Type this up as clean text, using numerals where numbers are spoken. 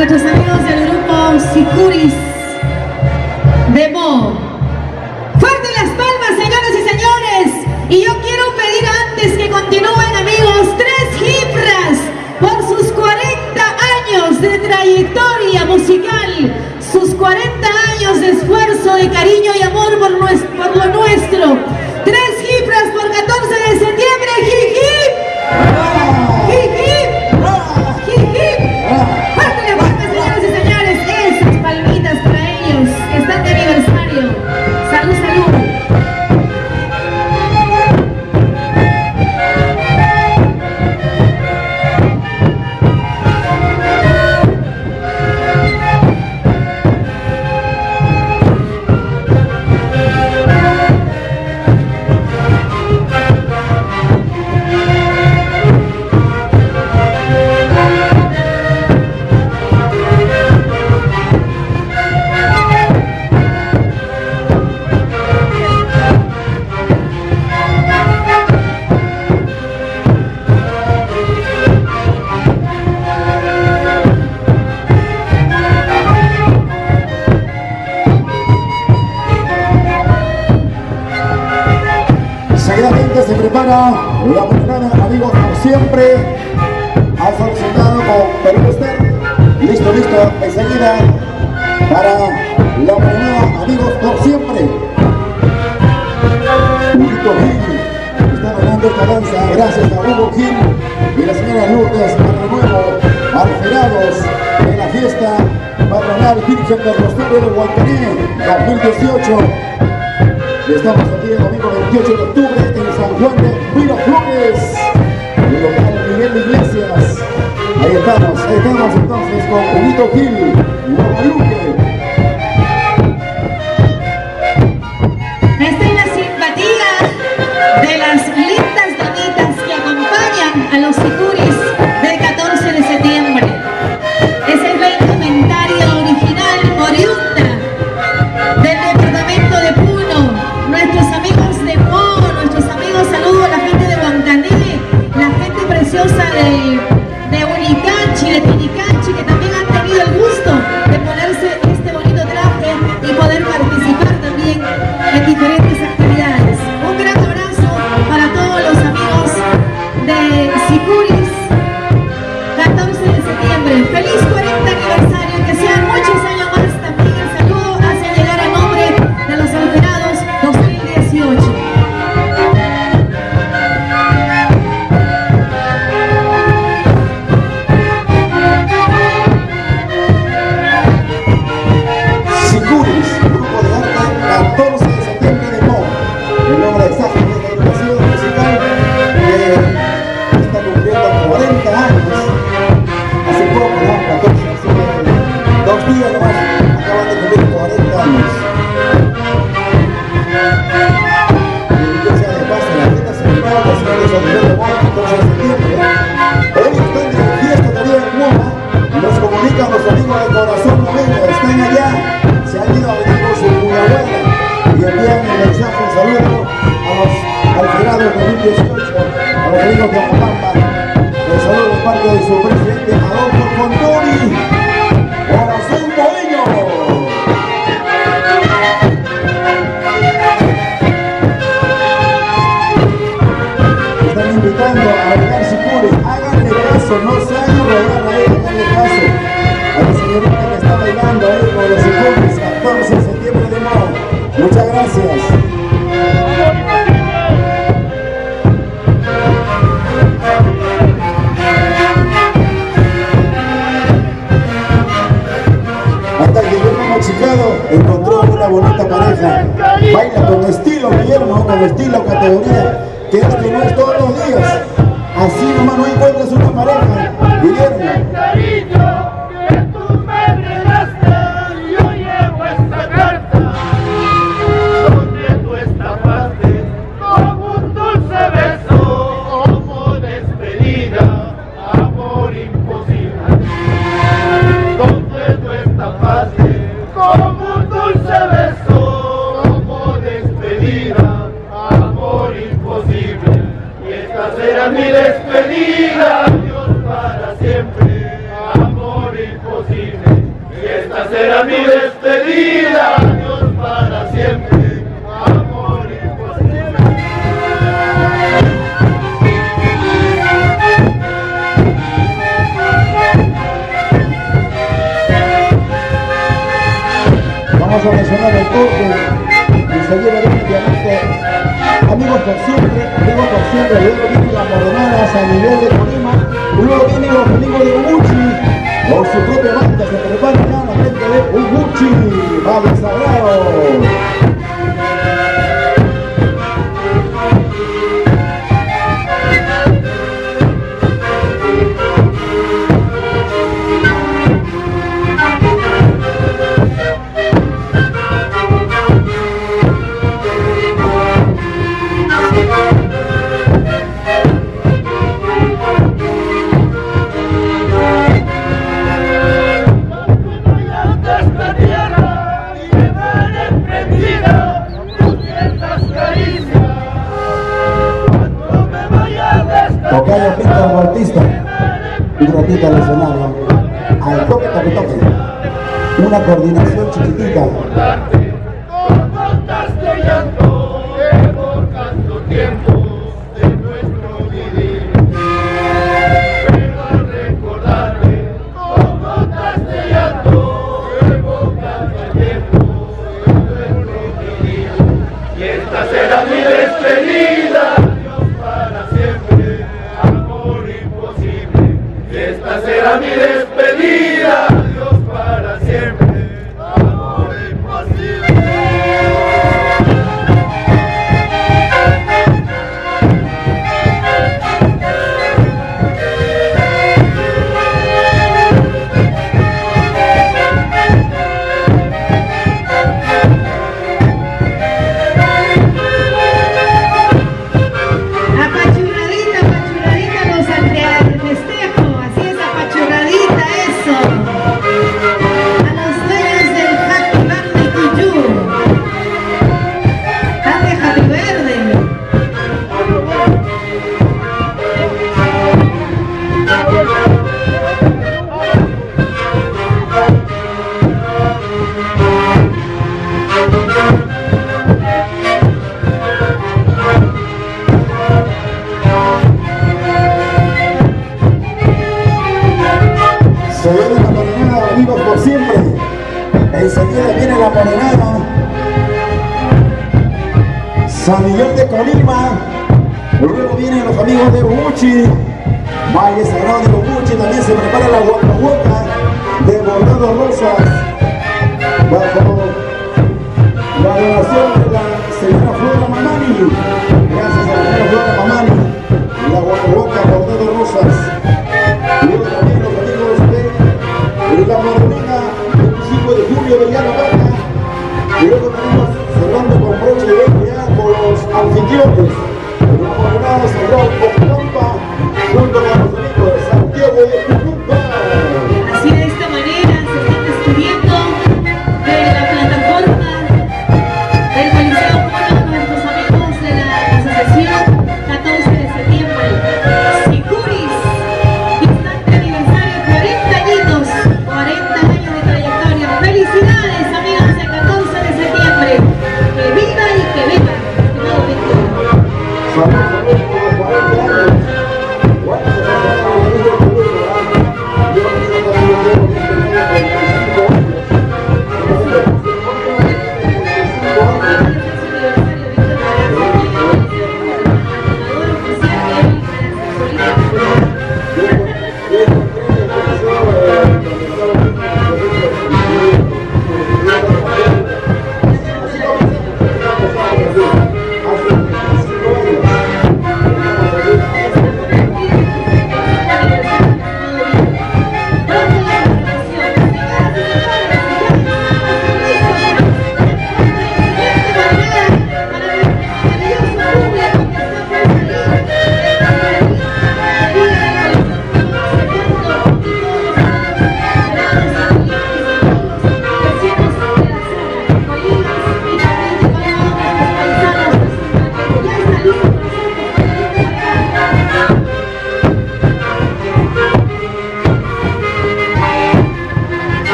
nuestros amigos del grupo Sicuris de Mo. Fuerte las palmas, señoras y señores. Y yo quiero pedir antes que continúen, amigos, 3 cifras por sus 40 años de trayectoria musical, sus 40 años de esfuerzo, de cariño y amor por lo nuestro. 3 cifras por 14 de septiembre. ¡Hip, hip! ¡Hip, hip! ¡Hip, hip! ¡Fuerte las palmas, señoras y señores! Esas palmitas para ellos que están de aniversario. ¡Salud, salud! Seguidamente se prepara la primera, amigos, por siempre. Ha solicitado con Perú Ester. Listo, listo, enseguida para la primera, amigos, por siempre. Huguito Gil está ganando esta danza gracias a Hugo Gil y la señora Lourdes Nuevo, alterados en la fiesta patronal Virgen del Rosario de Guantaní 2018. Estamos aquí el domingo 28 de octubre en San Juan de Miraflores, el local Miguel Iglesias. Ahí estamos entonces con Huguito Gil, Guadalupe. Esta es la simpatía de las lindas damitas que acompañan a los Sicuris del 14 de septiembre. Esa es la indumentaria original oriunda del departamento de Puno. Nuestros amigos de Mo, nuestros amigos, saludos a la gente de Huancané, la gente preciosa de Unicachi, de Tinicachi, que también han tenido el gusto de ponerse este bonito traje y poder participar también en diferentes actividades. Un gran abrazo para todos los amigos de Sicuris, 14 de septiembre. ¡Feliz 40 aniversario! Que sean muchos años más. También el saludo hace llegar a nombre de los alterados 2018. Sicuris, grupo de arte 14 de septiembre de Mo. El nombre exacto de esta agrupación musical que está cumpliendo 40 años. Hace poco, ¿no? 14, así que 2 días nomás acaban de cumplir 40 años. Dicho sea de paso, la fiesta central de San Miguel de Mo, 14 de septiembre. Hoy están de fiesta también en Moma. Nos comunican los amigos del Corazón Noveno, están allá, se han ido a venir con su abuela y envían el mensaje, un saludo a los alterados 2018, a los amigos de Amapampa. El saludo de parte de su presidente Adolfo Condori. ¡Corazón Noveno! Están invitando a bailar Sicuris, háganle caso, no se hagan robar ahí, háganle caso a la señorita que está bailando ahí con los Sicuris, 14 de septiembre de Mo. Muchas gracias. Hasta que Guillermo Machicado encontró una bonita pareja. Baila con estilo, Guillermo, con estilo, categoría, que esto no es todos los días. Así nomás no encuentras una pareja, Guillermo. Cariño, que tú me regalaste, yo llevo esta carta, donde tú escapaste con un dulce beso, como despedida, amor imposible. Donde tú escapaste con un dulce beso, como despedida, amor imposible. Y esta será mi despedida, adiós para siempre, amor. Vamos a mencionar el corte y seguir rápidamente. Amigos por siempre, luego vienen las Morenadas a nivel de Colima, luego vienen los amigos de Ubuchi, con su propia banda se preparan ya la gente de Ubuchi, Valle Sagrado. Tocayo Pinto Bautista, un ratito al escenario, al toque, toque, toque, una coordinación chiquitita. Mi despedida, Dios para siempre, amor imposible. Apachurradita los al festejo, así es, apachurradita eso. A los dueños del Happy Verde Cuyú. Happy Verde. Se viene la Morenada, amigos por siempre. Enseguida viene la Morenada. San Miguel de Colima. Luego vienen los amigos de Ubuchi. Valle Sagrado de Ubuchi. También se prepara la Huaca de Bordado Rosas. Bajo la donación de la señora Flora Mamani. Gracias a la señora Flora Mamani. La Huaca Bordado Rosas. Luego también los amigos de la Morenada, 25 de julio de Llano Vaca. Y luego tenemos cerrando con broche de oro ya con los anfitriones. La Morenada cerró con